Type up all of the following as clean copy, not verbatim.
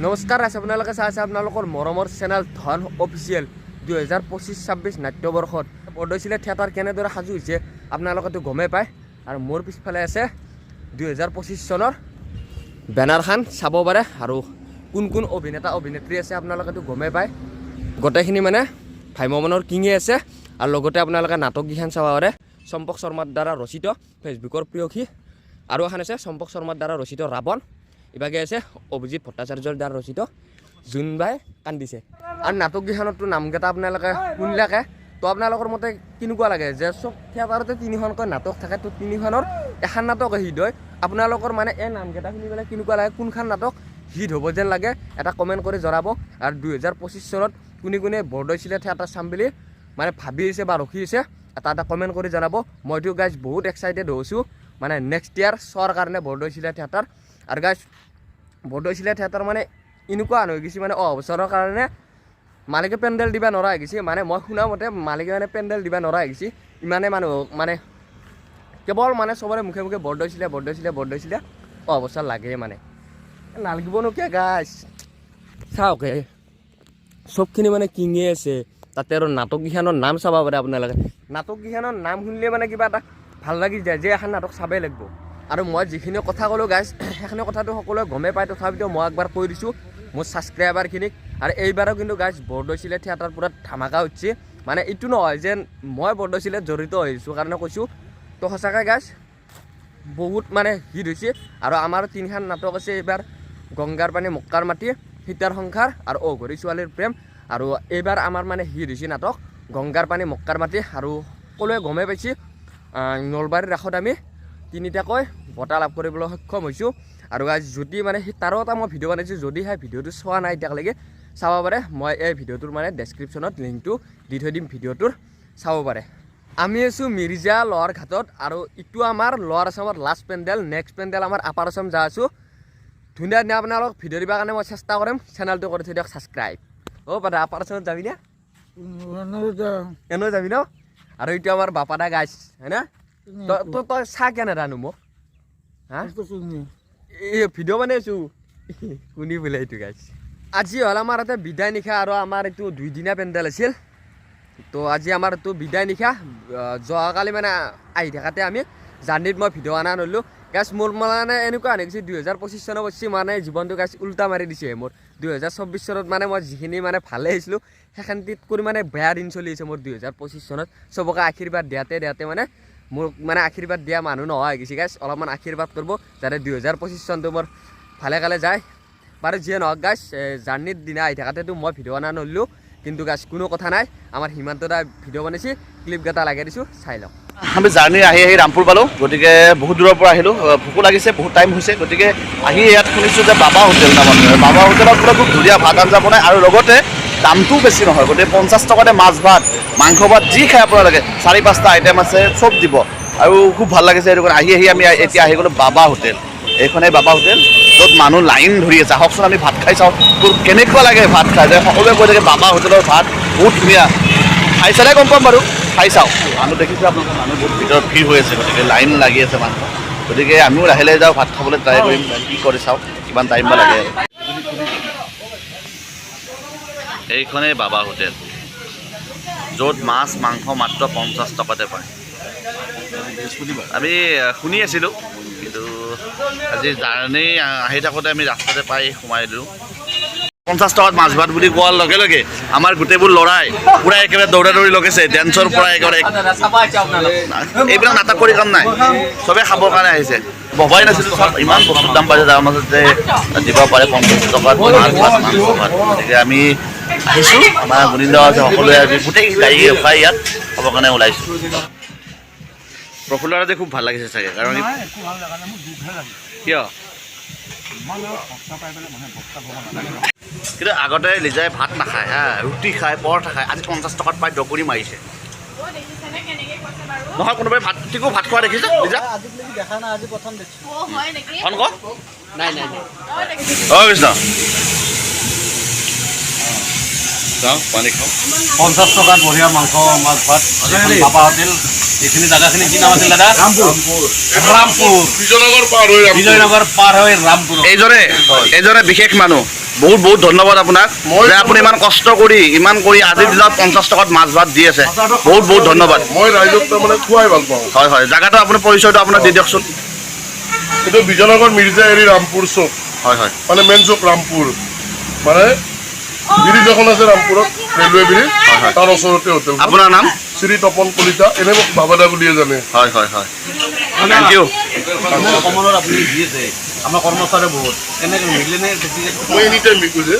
নমস্কাৰ আছে আপোনালোকে চাই আছে আপোনালোকৰ মৰমৰ চেনেল ধন অফিচিয়েল 2025-26 নাট্যবৰ্ষত বৰদৈচিলা থিয়েটাৰ কেনেদৰে সাজু হৈছে আপোনালোকেতো গমেই পায় আৰু মোৰ পিছফালে আছে 2025 চনৰ বেনাৰখন চাব পাৰে আৰু কোন কোন অভিনেতা অভিনেত্ৰী আছে আপোনালোকেতো গমেই পায় গোটেইখিনি মানে ভাইমনৰ কিঙে আছে আৰু লগতে আপোনালোকে নাটকগিখন চাব পাৰে চম্পক শৰ্মাৰ দ্বাৰা ৰচিত ফেচবুকৰ প্ৰিয়সী আৰু এখন আছে চম্পক শৰ্মাৰ দ্বাৰা ৰচিত ৰাৱণ ইবাগে আছে অভিজিৎ ভট্টাচাৰ্যৰ দ্বাৰা ৰচিত জোনবাই কান্দিছে আৰু নাটকগিখনতো নামকেইটা আপোনালোকে শুনিলাকে তো আপোনালোকৰ মতে কেনেকুৱা লাগে যে চব থিয়েটাৰতে তিনিখনকৈ নাটক থাকে তো তিনিখনৰ এখন নাটক হিট হয় আপোনালোকৰ মানে এই নামকেইটা শুনি পেলাই কেনেকুৱা লাগে কোনখন নাটক হিট হ'ব যেন লাগে এটা কমেণ্ট কৰি জনাব আৰু 2025 চনত কোনে কোনে বৰদৈচিলা থিয়েটাৰ চাম বুলি মানে ভাবি আছে বা ৰখি আছে এটা কমেণ্ট কৰি জনাব মইতো গাইজ বহুত এক্সাইটেড হৈছোঁ মানে নেক্সট ইয়াৰ চোৱাৰ কাৰণে বৰদৈচিলা থিয়েটাৰ আৰু গাইজ বৰদৈচিলা থিয়েটাৰ মানে এনেকুৱা হৈ গৈছে মানে অবছৰৰ কাৰণে মালিকে পেণ্ডেল দিব নোৱাৰা হৈ গৈছে মানে মই শুনা মতে মালিকে মানে পেণ্ডেল দিব নোৱাৰা হৈ গৈছে ইমানে মানুহ মানে কেৱল মানে চবৰে মুখে মুখে বৰদৈচিলা অবছৰ লাগে মানে নালাগিবনো কিয় গাইজ চাওক চবখিনি মানে কিঙে আছে তাতে আৰু নাটকগিখনৰ নাম চাব পাৰে আপোনালোকে নাটকগিখনৰ নাম শুনিলে মানে কিবা এটা ভাল লাগি যায় যে এখন নাটক চাবই লাগিব আৰু মই যিখিনি কথা ক'লোঁ গাইজ সেইখিনি কথাটো সকলোৱে গমেই পায় তথাপিতো মই একবাৰ কৈ দিছোঁ মোৰ ছাবস্ক্ৰাইবাৰখিনিক আৰু এইবাৰো কিন্তু গাইজ বৰদৈচিলা থিয়েটাৰ পূৰা ধামাকা উঠিছে মানে এইটো নহয় যেন মই বৰদৈচিলাত জড়িত হৈছোঁ কাৰণে কৈছোঁ তো সঁচাকৈ গাইজ বহুত মানে হিট হৈছে আৰু আমাৰ তিনিখন নাটক আছে এইবাৰ গংগাৰ পানী মক্কাৰ মাটি সীতাৰ সংসাৰ আৰু অঘৰী ছোৱালীৰ প্ৰেম আৰু এইবাৰ আমাৰ মানে হিট হৈছে নাটক গংগাৰ পানী মক্কাৰ মাটি আৰু সকলোৱে গমেই পাইছে নলবাৰীৰ ৰাসত আমি তিনিটাকৈ বঁটা লাভ কৰিবলৈ সক্ষম হৈছোঁ আৰু আজি যদি মানে তাৰো এটা মই ভিডিঅ' বনাইছোঁ যদি সেই ভিডিঅ'টো চোৱা নাই এতিয়ালৈকে চাব পাৰে মই এই ভিডিঅ'টোৰ মানে ডেছক্ৰিপশ্যনত লিংকটো দি থৈ দিম ভিডিঅ'টোৰ চাব পাৰে আমি আছোঁ মিৰ্জা লোৱাৰ ঘাটত আৰু ইটো আমাৰ লোৱাৰ আছামৰ লাষ্ট পেণ্ডেল নেক্সট পেণ্ডেল আমাৰ আপাৰ আছাম যা আছোঁ ধুনীয়া ধুনীয়া আপোনালোক ভিডিঅ' দিবৰ কাৰণে মই চেষ্টা কৰিম চেনেলটো কৰি থৈ দিয়ক ছাবস্ক্ৰাইব পাতা আপাৰ আছামত যাবি না এনেও যাবি ন আৰু এইটো আমাৰ বাপাদা গাইছ হয় না তই চাহ কেনে ৰানো মোক হা এই ভিডিঅ' বনাইছোঁ শুনি বোলে এইটো গাইছ আজি হ'ল আমাৰ ইয়াতে বিদায় নিশা আৰু আমাৰ এইটো 2 দিনীয়া পেণ্ডেল আছিল তো আজি আমাৰ এইটো বিদায় নিশা যোৱাকালি মানে আহি থাকাতে আমি জাৰ্ণিত মই ভিডিঅ' অনা ন'লোঁ গাছ মোৰ মানে এনেকুৱা হৈ গৈছে 2025 চনত অৱশ্যে মানে জীৱনটো গাছ উল্টা মাৰি দিছে মোৰ 2024 চনত মানে মই যিখিনি মানে ভালে আহিছিলোঁ সেইখিনিত কৰি মানে বেয়া দিন চলি আছে মোৰ 2025 চনত চবকে আশীৰ্বাদ দিয়াতে মানে মোক মানে আশীৰ্বাদ দিয়া মানুহ নোহোৱা হৈ গৈছে গাইছ অলপমান আশীৰ্বাদ কৰিব যাতে 2025 চনটো মোৰ ভালে কালে যায় বাৰু যিয়ে নহওক গাইছ জাৰ্ণিৰ দিনা আহি থাকাতেতো মই ভিডিঅ' অনা ন'লোঁ কিন্তু গাইছ কোনো কথা নাই আমাৰ হিমান্ত দা ভিডিঅ' বনাইছে ক্লিপকেইটা লগাই দিছোঁ চাই লওক আমি জাৰ্ণি আহি ৰামপুৰ পালোঁ গতিকে বহুত দূৰৰ পৰা আহিলোঁ ভোকো লাগিছে বহুত টাইম হৈছে গতিকে আহি ইয়াত শুনিছোঁ যে বাবা হোটেল নামত বাবা হোটেলত বোলে খুব ধুনীয়া ভাত আঞ্জা বনায় আৰু লগতে দামটোও বেছি নহয় গতিকে 50 টকাতে মাছ ভাত মাংস ভাত যি খাই আপোনালোকে 4-5টা আইটেম আছে চব দিব আৰু খুব ভাল লাগিছে সেইটো কাৰণে আহি আমি এতিয়া আহি গ'লোঁ বাবা হোটেল এইখনেই বাবা হোটেল য'ত মানুহ লাইন ধৰি আছে আহকচোন আমি ভাত খাই চাওঁ তোৰ কেনেকুৱা লাগে ভাত খাই যে সকলোৱে কৈ থাকে বাবা হোটেলৰ ভাত বহুত ধুনীয়া খাই চালে গম পাম বাৰু খাই চাওঁ মানুহ দেখিছোঁ আপোনালোকে মানুহ বহুত ভিতৰত ভিৰ হৈ আছে গতিকে লাইন লাগি আছে মানুহ গতিকে আমিও লাহে লাহে যাওঁ ভাত খাবলৈ ট্ৰাই কৰিম কি কৰি চাওঁ কিমান টাইম বা লাগে এইখনেই বাবা হোটেল য'ত মাছ মাংস মাত্ৰ 50 টকাতে পায় আমি শুনি আছিলোঁ কিন্তু আজি জাৰ্ণি আহি থাকোঁতে আমি ৰাস্তাতে পাই সোমাই দিলোঁ 50 টকাত মাছ ভাত বুলি কোৱাৰ লগে লগে আমাৰ গোটেইবোৰ ল'ৰাই পূৰা একেবাৰে দৌৰা দৌৰি লগাইছে ডেন্সৰ পৰা একেবাৰে এইবিলাক নাটক কৰি কাম নাই চবেই খাবৰ কাৰণে আহিছে ভবাই নাছিলোঁ ইমান বস্তুৰ দাম পাইছে তাৰ মাজত যে দিব পাৰে 50 টকাত মাছ ভাত মাংস ভাত গতিকে আমি আহিছোঁ আমাৰ গুণিন্দ আছে সকলোৱে আজি গোটেই গাড়ী ৰখাই ইয়াত খাবৰ কাৰণে ওলাইছোঁ প্ৰফুল্লৰ আজি খুব ভাল লাগিছে চাগে কাৰণ কিয় কিন্তু আগতে লিজাই ভাত নাখায় হা ৰুটি খায় পৰঠা খায় আজি 50 টকাত পাই দগৰি মাৰিছে নহয় কোনোবাই ভাতটিকো ভাত খোৱা দেখিছে লিজা কৃষ্ণ যাওঁ পানী খাওঁ 50 টকাত বঢ়িয়া মাংস মাছ ভাত বাবা হোটেল এইখিনি জাগাখিনি কি নাম আছিল দাদা ৰামপুৰ বিজয়নগৰ পাৰ হৈ ৰামপুৰ এইজনে বিশেষ মানুহ বহুত বহুত ধন্যবাদ আপোনাক যে আপুনি ইমান কষ্ট কৰি আজিৰ দিনত 50 টকাত মাছ ভাত দি আছে বহুত বহুত ধন্যবাদ মই ৰাইজক তাৰমানে খুৱাই ভাল পাওঁ হয় হয় জায়গাটো আপোনাৰ পৰিচয়টো আপোনাক দি দিয়কচোন এইটো বিজয়নগৰ মিৰ্জা এৰি ৰামপুৰ চুক হয় হয় মানে মেইন চুক ৰামপুৰ মানে ব্ৰিজ এখন আছে ৰামপুৰত ৰেলৱে ব্ৰিজ তাৰ ওচৰতে হোটেল আপোনাৰ নাম শ্ৰী তপন কলিতা এনে মোক বাবাদা বুলিয়ে জানে হয় হয় হয় থেংক ইউ কমলত আপুনি দি আছে আমাৰ কৰ্মচাৰী বহুত কেনেকৈ মিলিলে মই এনি টাইম বিকো যে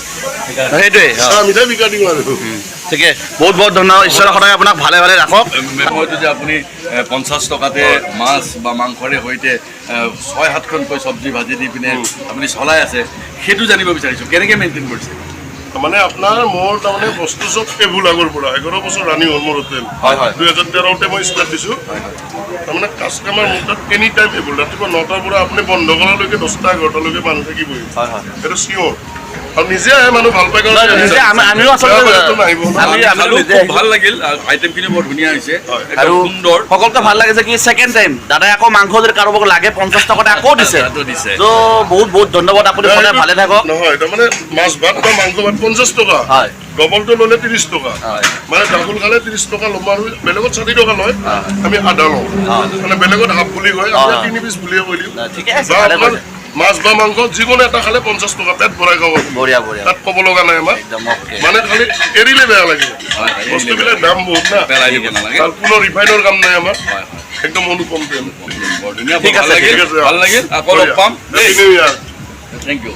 সেইটোৱে চাহ মিঠাই বিকা দিওঁ আৰু ঠিকে বহুত বহুত ধন্যবাদ ঈশ্বৰে সদায় আপোনাক ভালে ভালে ৰাখক হয়তো যে আপুনি 50 টকাতে মাছ বা মাংসৰে সৈতে 6-7খনকৈ চব্জি ভাজি দি পিনে আপুনি চলাই আছে সেইটো জানিব বিচাৰিছোঁ কেনেকৈ মেইনটেইন কৰিছে মানে আপোনাৰ মোৰ তাৰমানে বস্তু চব টেবুল আগৰ পৰা 11 বছৰ ৰানিং হ'ল মোৰ হোটেল হয় হয় 2013তে মই ষ্টাৰ্ট দিছোঁ তাৰমানে কাষ্টমাৰ মোৰ তাত এনি টাইম টেবুল ৰাতিপুৱা 9টাৰ পৰা আপুনি বন্ধ কৰালৈকে 10টা 11টালৈকে মানুহ থাকিবই হয় হয় সেইটো চিয়'ৰ আৰু নিজে আহে মানুহ ভাল পাই গ'লে নিজে আমিও আচলতে নাহিব খালো খুব ভাল লাগিল আইটেমখিনি বৰ ধুনীয়া হৈছে আৰু একদম সুন্দৰ সকলোকে ভাল লাগে যে কি ছেকেণ্ড টাইম দাদাই আকৌ মাংস যদি কাৰোবাক লাগে 50 টকাতে আকৌ দিছে দিছে তো বহুত বহুত ধন্যবাদ আপুনি সদায় ভালে থাকক নহয় তাৰমানে মাছ ভাত বা মাংস ভাত 50 টকা হয় ডবলটো ল'লে 30 টকা হয় মানে ডাবল খালে 30 টকা ল'ম আৰু বেলেগত 60 টকা লয় আমি আধা লওঁ মানে বেলেগত হাফ বুলি কয় আমি 3 পিচ বুলিয়ে কৈ দিওঁ ঠিকে আছে বা ভালে আপোনাৰ কৰিছে মাছ বা মাংস যিকোনো এটা খালে 50 টকা পেট ভৰাই খাব বঢ়িয়া বঢ়িয়া তাত ক'ব লগা নাই আমাৰ একদম অ'কে মানে খালি এৰিলে বেয়া লাগে হয়, হয়, বস্তুবিলাক দাম বহুত না পেলাই দিব নালাগে তাৰ কোনো ৰিফাইনৰ কাম নাই আমাৰ হয় হয় একদম অনুপম তেল বৰ ধুনীয়া ঠিক ভাল আছে, লাগিল ঠিক আছে। ভাল লাগিল আকৌ লগ পাম Happy New Year. Thank U